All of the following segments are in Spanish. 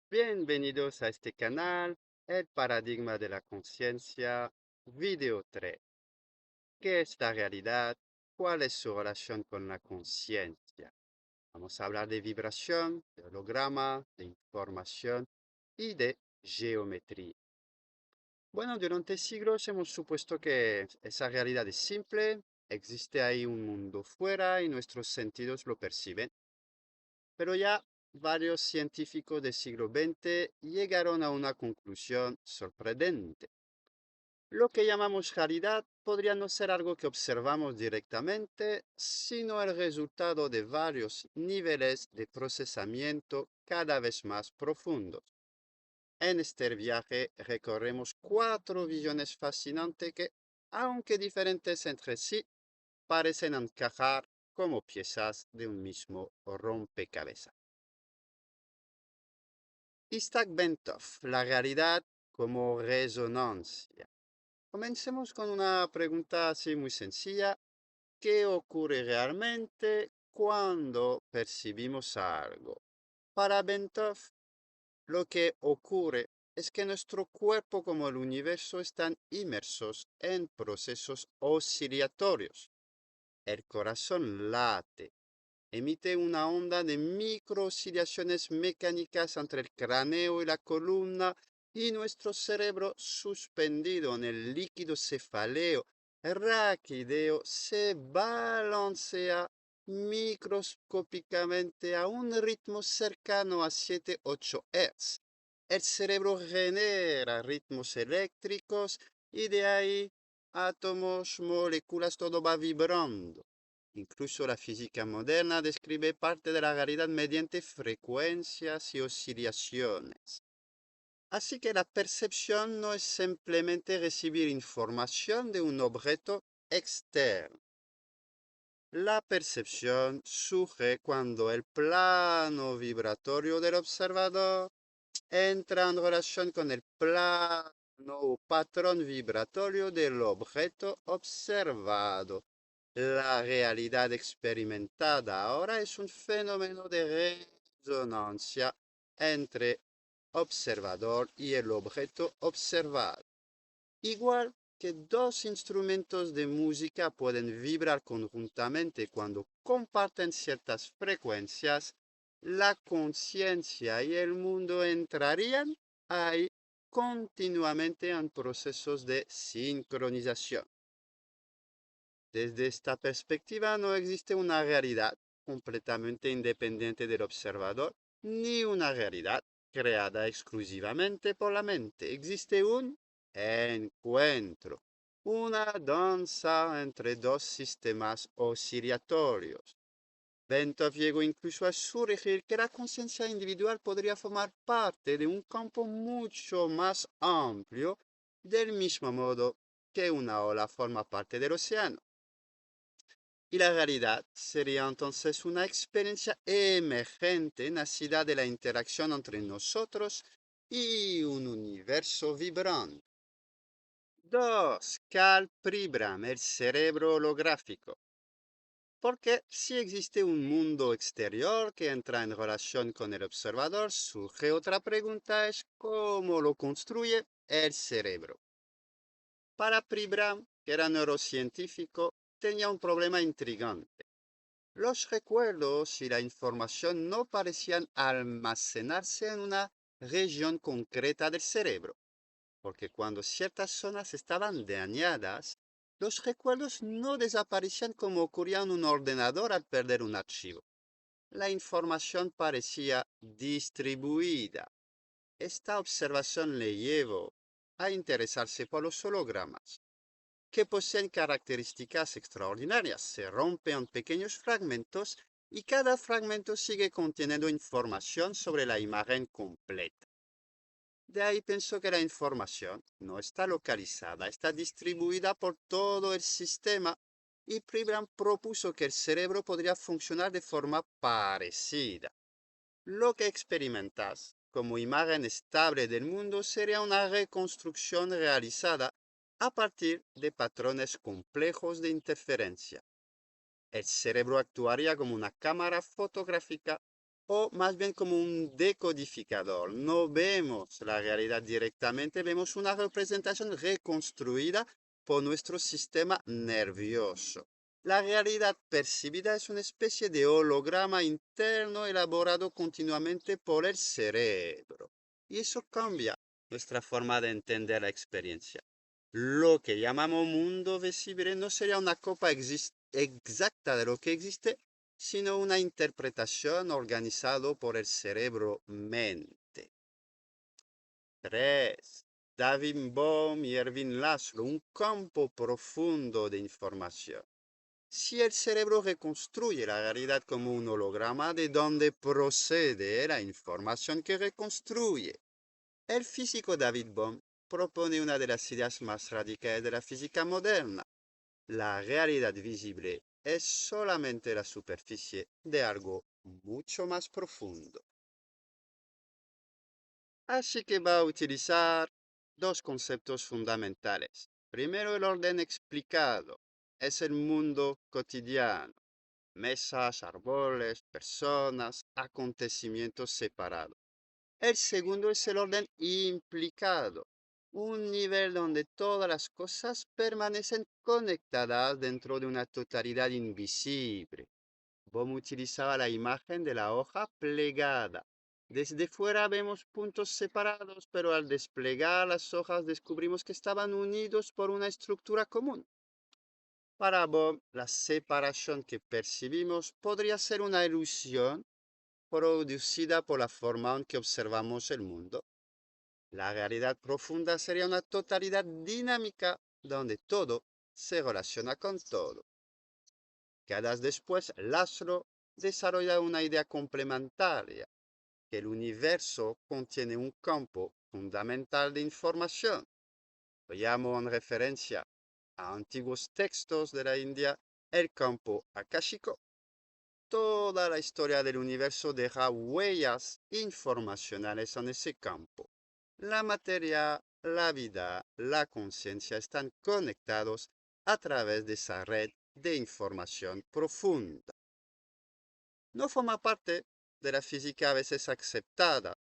Bienvenidos a este canal, El Paradigma de la Conciencia, video 3. ¿Qué es la realidad? ¿Cuál es su relación con la conciencia? Vamos a hablar de vibración, de holograma, de información y de geometría. Bueno, durante siglos hemos supuesto que esa realidad es simple, existe ahí un mundo fuera y nuestros sentidos lo perciben. Pero ya varios científicos del siglo XX llegaron a una conclusión sorprendente. Lo que llamamos realidad podría no ser algo que observamos directamente, sino el resultado de varios niveles de procesamiento cada vez más profundos. En este viaje recorremos cuatro visiones fascinantes que, aunque diferentes entre sí, parecen encajar como piezas de un mismo rompecabezas. Isaac Bentov, la realidad como resonancia. Comencemos con una pregunta así muy sencilla. ¿Qué ocurre realmente cuando percibimos algo? Para Bentov, lo que ocurre es que nuestro cuerpo como el universo están inmersos en procesos oscilatorios. El corazón late, emite una onda de microoscilaciones mecánicas entre el cráneo y la columna y nuestro cerebro suspendido en el líquido cefaleo raquídeo se balancea microscópicamente a un ritmo cercano a 7-8 Hz. El cerebro genera ritmos eléctricos y de ahí átomos, moléculas, todo va vibrando. Incluso la física moderna describe parte de la realidad mediante frecuencias y oscilaciones. Así que la percepción no es simplemente recibir información de un objeto externo. La percepción surge cuando el plano vibratorio del observador entra en relación con el plano o patrón vibratorio del objeto observado. La realidad experimentada ahora es un fenómeno de resonancia entre observador y el objeto observado. Igual que dos instrumentos de música pueden vibrar conjuntamente cuando comparten ciertas frecuencias, la conciencia y el mundo entrarían ahí continuamente en procesos de sincronización. Desde esta perspectiva no existe una realidad completamente independiente del observador, ni una realidad creada exclusivamente por la mente. Existe un encuentro, una danza entre dos sistemas oscilatorios. Bentov llegó incluso a sugerir que la conciencia individual podría formar parte de un campo mucho más amplio, del mismo modo que una ola forma parte del océano. Y la realidad sería entonces una experiencia emergente nacida de la interacción entre nosotros y un universo vibrante. 2. Carl Pribram, el cerebro holográfico. Porque si existe un mundo exterior que entra en relación con el observador, surge otra pregunta, es cómo lo construye el cerebro. Para Pribram, que era neurocientífico, tenía un problema intrigante. Los recuerdos y la información no parecían almacenarse en una región concreta del cerebro, porque cuando ciertas zonas estaban dañadas, los recuerdos no desaparecían como ocurría en un ordenador al perder un archivo. La información parecía distribuida. Esta observación le llevó a interesarse por los hologramas, que poseen características extraordinarias. Se rompen en pequeños fragmentos y cada fragmento sigue conteniendo información sobre la imagen completa. De ahí pienso que la información no está localizada, está distribuida por todo el sistema y Pribram propuso que el cerebro podría funcionar de forma parecida. Lo que experimentas como imagen estable del mundo sería una reconstrucción realizada a partir de patrones complejos de interferencia. El cerebro actuaría como una cámara fotográfica o más bien como un decodificador. No vemos la realidad directamente, vemos una representación reconstruida por nuestro sistema nervioso. La realidad percibida es una especie de holograma interno elaborado continuamente por el cerebro. Y eso cambia nuestra forma de entender la experiencia. Lo que llamamos mundo visible no sería una copia exacta de lo que existe, sino una interpretación organizada por el cerebro-mente. 3. David Bohm y Erwin Laszlo, un campo profundo de información. Si el cerebro reconstruye la realidad como un holograma, ¿de dónde procede la información que reconstruye? El físico David Bohm propone una de las ideas más radicales de la física moderna. La realidad visible es solamente la superficie de algo mucho más profundo. Así que va a utilizar dos conceptos fundamentales. Primero, el orden explicado. Es el mundo cotidiano. Mesas, árboles, personas, acontecimientos separados. El segundo es el orden implicado, un nivel donde todas las cosas permanecen conectadas dentro de una totalidad invisible. Bohm utilizaba la imagen de la hoja plegada. Desde fuera vemos puntos separados, pero al desplegar las hojas descubrimos que estaban unidos por una estructura común. Para Bohm, la separación que percibimos podría ser una ilusión producida por la forma en que observamos el mundo. La realidad profunda sería una totalidad dinámica donde todo se relaciona con todo. Quedas después, Laszlo desarrolla una idea complementaria, que el universo contiene un campo fundamental de información. Lo llamo en referencia a antiguos textos de la India el campo akáshico. Toda la historia del universo deja huellas informacionales en ese campo. La materia, la vida, la conciencia están conectados a través de esa red de información profunda. No forma parte de la física a veces aceptada,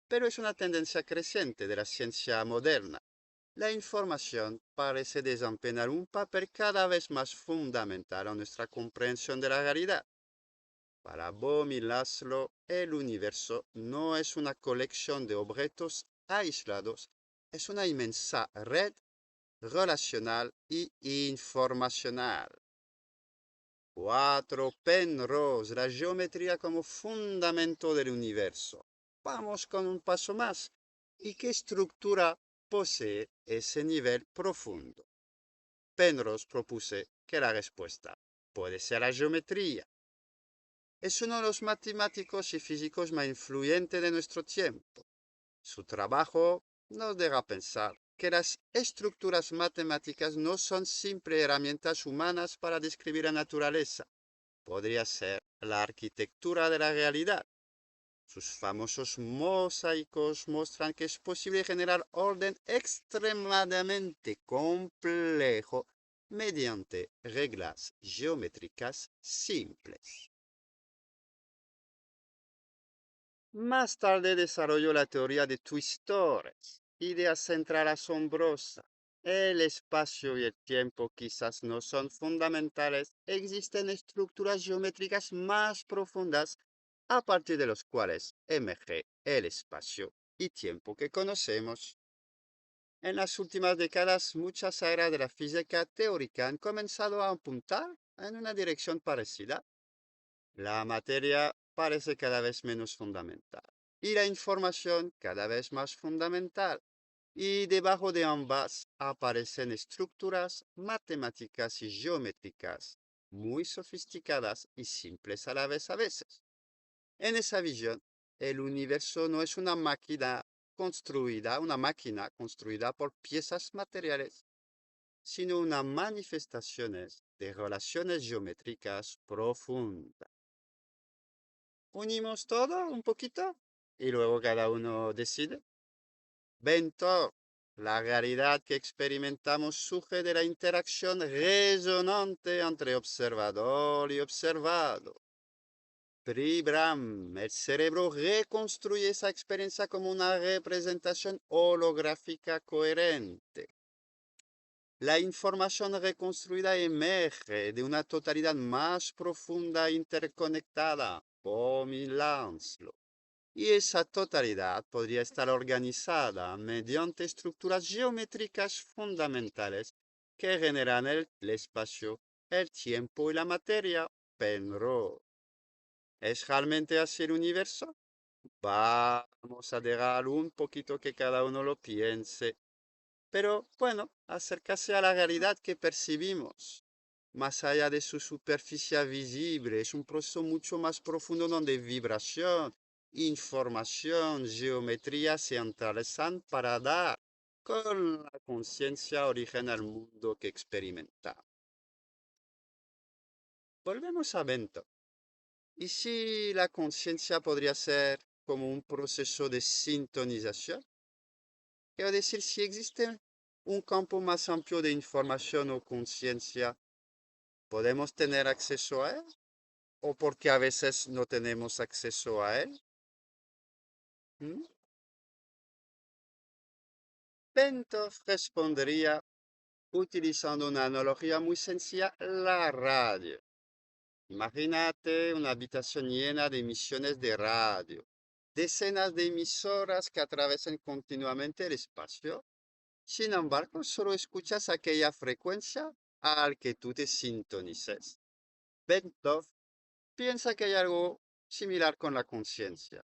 pero es una tendencia creciente de la ciencia moderna. La información parece desempeñar un papel cada vez más fundamental en nuestra comprensión de la realidad. Para Bohm y Laszlo, el universo no es una colección de objetos aislados, es una inmensa red relacional y informacional. 4. Penrose, la geometría como fundamento del universo. Vamos con un paso más. ¿Y qué estructura posee ese nivel profundo? Penrose propuso que la respuesta puede ser la geometría. Es uno de los matemáticos y físicos más influyentes de nuestro tiempo. Su trabajo nos deja pensar que las estructuras matemáticas no son simples herramientas humanas para describir la naturaleza. Podría ser la arquitectura de la realidad. Sus famosos mosaicos muestran que es posible generar orden extremadamente complejo mediante reglas geométricas simples. Más tarde desarrolló la teoría de twistores, idea central asombrosa. El espacio y el tiempo quizás no son fundamentales, existen estructuras geométricas más profundas a partir de los cuales emerge el espacio y tiempo que conocemos. En las últimas décadas, muchas áreas de la física teórica han comenzado a apuntar en una dirección parecida. La materia parece cada vez menos fundamental y la información cada vez más fundamental. Y debajo de ambas aparecen estructuras matemáticas y geométricas muy sofisticadas y simples a la vez a veces. En esa visión, el universo no es una máquina construida por piezas materiales, sino una manifestación de relaciones geométricas profundas. Unimos todo un poquito y luego cada uno decide. Ventor, la realidad que experimentamos surge de la interacción resonante entre observador y observado. Pre-Bram, el cerebro reconstruye esa experiencia como una representación holográfica coherente. La información reconstruida emerge de una totalidad más profunda e interconectada, como Lancelot. Y esa totalidad podría estar organizada mediante estructuras geométricas fundamentales que generan el espacio, el tiempo y la materia. Penrose. ¿Es realmente así el universo? Vamos a dejar un poquito que cada uno lo piense. Pero bueno, acercarse a la realidad que percibimos, más allá de su superficie visible, es un proceso mucho más profundo donde vibración, información, geometría se entrelazan para dar con la conciencia origen al mundo que experimenta. Volvemos a Bento. ¿Y si la conciencia podría ser como un proceso de sintonización? Quiero decir, si existe un campo más amplio de información o conciencia, ¿podemos tener acceso a él? ¿O porque a veces no tenemos acceso a él? ¿Mm? Bentov respondería utilizando una analogía muy sencilla, la radio. Imagínate una habitación llena de emisiones de radio, decenas de emisoras que atravesan continuamente el espacio. Sin embargo, solo escuchas aquella frecuencia al que tú te sintonices. Bentov piensa que hay algo similar con la conciencia.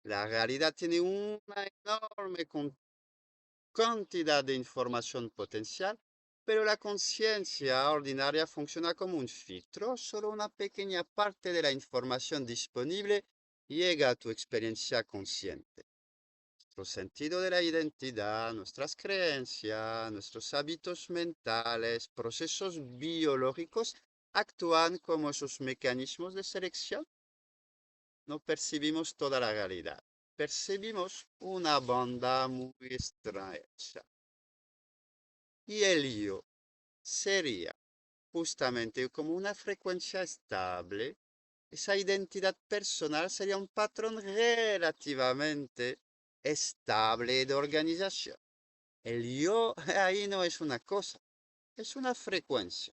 La realidad tiene una enorme cantidad de información potencial, pero la conciencia ordinaria funciona como un filtro. Solo una pequeña parte de la información disponible llega a tu experiencia consciente. Nuestro sentido de la identidad, nuestras creencias, nuestros hábitos mentales, procesos biológicos actúan como esos mecanismos de selección. No percibimos toda la realidad. Percibimos una banda muy estrecha. Y el yo sería justamente como una frecuencia estable. Esa identidad personal sería un patrón relativamente estable de organización. El yo ahí no es una cosa, es una frecuencia,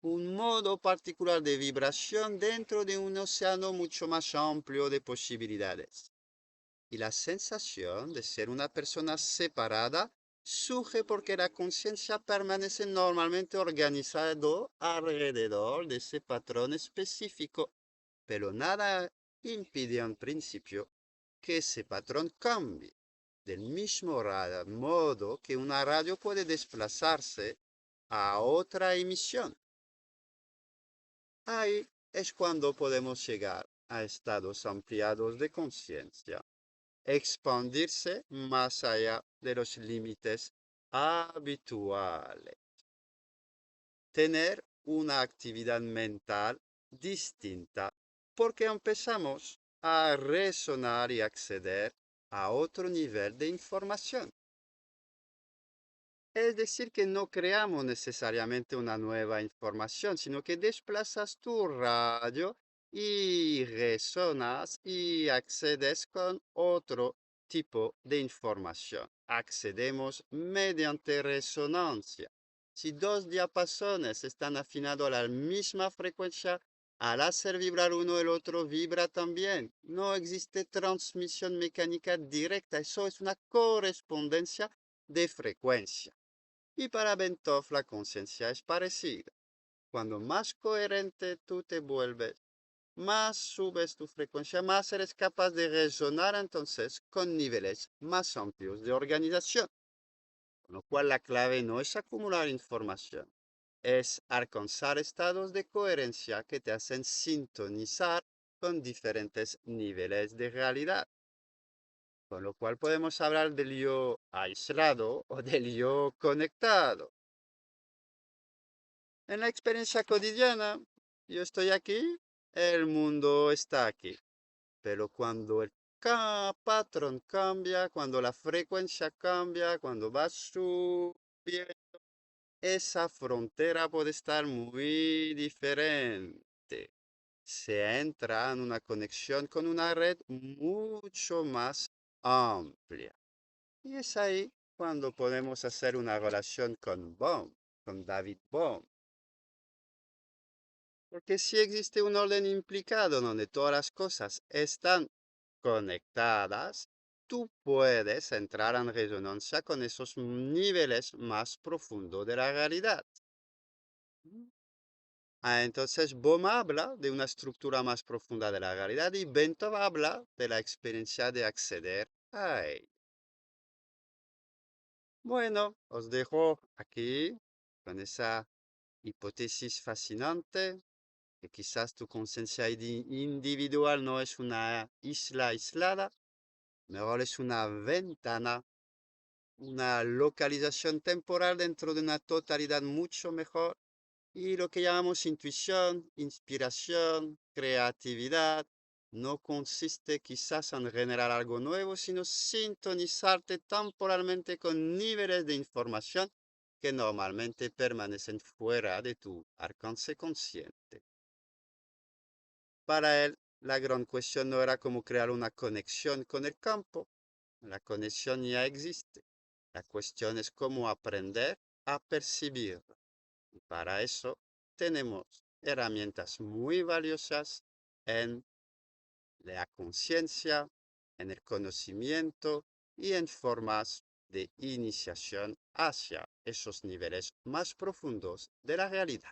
un modo particular de vibración dentro de un océano mucho más amplio de posibilidades. Y la sensación de ser una persona separada surge porque la conciencia permanece normalmente organizado alrededor de ese patrón específico, pero nada impide en principio que ese patrón cambie. Del mismo modo que una radio puede desplazarse a otra emisión. Ahí es cuando podemos llegar a estados ampliados de conciencia, expandirse más allá de los límites habituales, tener una actividad mental distinta, porque empezamos a resonar y acceder a otro nivel de información. Es decir, que no creamos necesariamente una nueva información, sino que desplazas tu radio y resonas y accedes con otro tipo de información. Accedemos mediante resonancia. Si dos diapasones están afinados a la misma frecuencia, al hacer vibrar uno el otro vibra también. No existe transmisión mecánica directa, eso es una correspondencia de frecuencia. Y para Bentov la conciencia es parecida. Cuando más coherente tú te vuelves, más subes tu frecuencia, más eres capaz de resonar entonces con niveles más amplios de organización. Con lo cual la clave no es acumular información, es alcanzar estados de coherencia que te hacen sintonizar con diferentes niveles de realidad. Con lo cual podemos hablar del yo aislado o del yo conectado. En la experiencia cotidiana, yo estoy aquí, el mundo está aquí. Pero cuando el patrón cambia, cuando la frecuencia cambia, cuando va subiendo, esa frontera puede estar muy diferente. se entra en una conexión con una red mucho más amplia. Y es ahí cuando podemos hacer una relación con Bohm, con David Bohm. Porque si existe un orden implicado donde todas las cosas están conectadas, tú puedes entrar en resonancia con esos niveles más profundos de la realidad. Entonces Bohm habla de una estructura más profunda de la realidad y Bentov habla de la experiencia de acceder a ella. Bueno, os dejo aquí con esa hipótesis fascinante, que quizás tu conciencia individual no es una isla aislada, mejor es una ventana, una localización temporal dentro de una totalidad mucho mejor. Y lo que llamamos intuición, inspiración, creatividad, no consiste quizás en generar algo nuevo, sino sintonizarte temporalmente con niveles de información que normalmente permanecen fuera de tu alcance consciente. Para él, la gran cuestión no era cómo crear una conexión con el campo. La conexión ya existe. La cuestión es cómo aprender a percibirla. Y para eso tenemos herramientas muy valiosas en la conciencia, en el conocimiento y en formas de iniciación hacia esos niveles más profundos de la realidad.